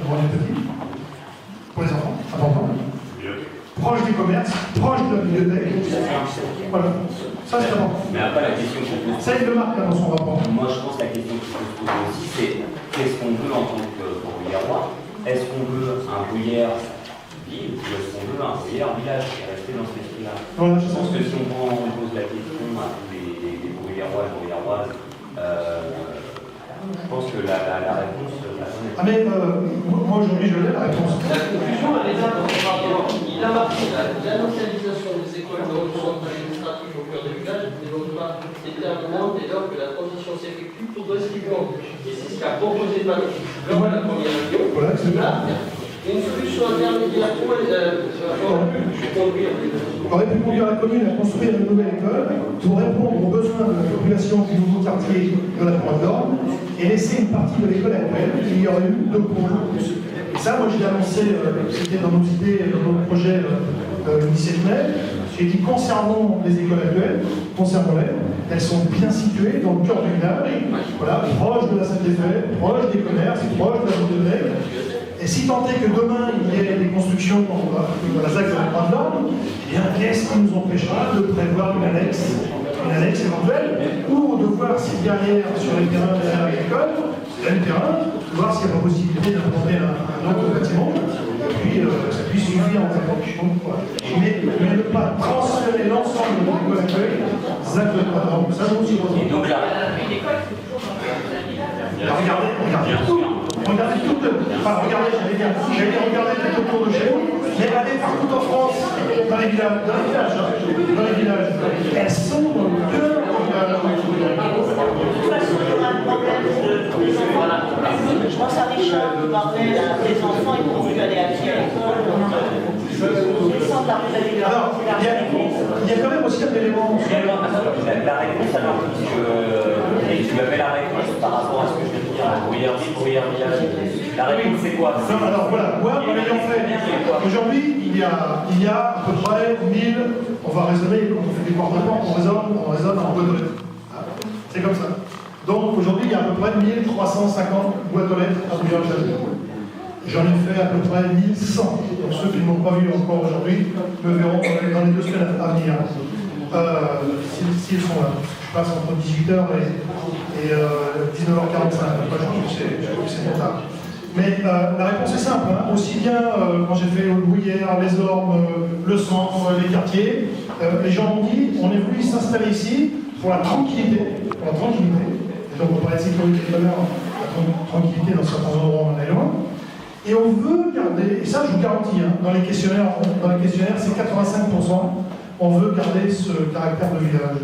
pour les petits, pour les enfants, important. Proche des commerces, proche de la bibliothèque. Voilà. Ça, c'est important. Mais après, la question qu'on pose. Ça, il le marque dans son rapport. Moi, je pense que la question qu'il faut se poser aussi, c'est qu'est-ce qu'on veut en tant que gruyèreois? Est-ce qu'on veut un gruyère ville ou est-ce qu'on veut un gruyère village et rester dans cet esprit-là? Voilà, Je pense que si on pose la question à tous les gruyèreois et gruyèroises, je pense que la réponse la connaît. Ah mais moi aujourd'hui je l'ai la réponse. La conclusion elle est là dans son rapport. Il a marqué l'annoncialisation des écoles de ressources administratives au cœur des villages ne développe pas déterminante dès lors que la transition s'effectue progressivement. Et c'est ce qu'a proposé Patrick lors de la première réunion. Voilà, c'est bien. Une solution intermédiaire aurait pu conduire la commune à construire une nouvelle école pour répondre aux besoins de la population du nouveau quartier de la Pointe d'Or et laisser une partie de l'école actuelle. Il y aurait eu 2 points. Et ça, moi, je l'ai annoncé, c'était dans nos idées, dans nos projets le 17 mai. J'ai dit conservons les écoles actuelles, conservons-les. Elles sont bien situées dans le cœur du village, voilà, proche de la salle des fêtes, proche des commerces, proche de la bibliothèque. Et si tant est que demain il y ait des constructions dans la ZAC de la Pointe d'Or, eh bien qu'est-ce qui nous empêchera de prévoir une annexe éventuelle, ou de voir si derrière, sur les terrains derrière l'école, le terrain, de voir s'il y a la possibilité d'implanter un autre bâtiment, et puis ça puisse suffire en fait. Mais ne pas transférer l'ensemble de l'école actuelle, ZAC de la Pointe d'Or. Ça nous aussi. Et donc là, regardez tout. Regardez tout, enfin regardez, j'allais dire regardez tout autour de chez vous, mais allez partout en France, dans les villages, elles sont dans le cœur du village. Je pense à Richard qui parlait des enfants, ils vont plus aller à pied à l'école. Alors, il y a quand même aussi un élément. La réponse, alors, tu avais la réponse par rapport à ce que je viens de dire, gruyère village. La réponse, c'est quoi? Non, alors voilà, moi, en ayant fait, aujourd'hui, il y a à peu près 1000, on va raisonner, quand on fait des porte-à-porte, on raisonne en boîte aux lettres. C'est comme ça. Donc aujourd'hui, il y a à peu près 1350 boîtes aux lettres à Bouillon-Château. J'en ai fait à peu près 1100. Donc ceux qui ne m'ont pas vu encore aujourd'hui me verront dans les 2 semaines à venir. S'ils sont là. Je passe entre 18h et 19h45. Je trouve que c'est trop tard. Mais la réponse est simple. Hein. Aussi bien quand j'ai fait Bruyères, les Ormes, le centre, les quartiers, les gens m'ont dit on est venu s'installer ici pour la tranquillité. Et donc on parlait de sécurité tout à l'heure, la tranquillité dans certains endroits, on en est loin. Et on veut garder, et ça je vous garantis, hein, dans les questionnaires c'est 85%, on veut garder ce caractère de village.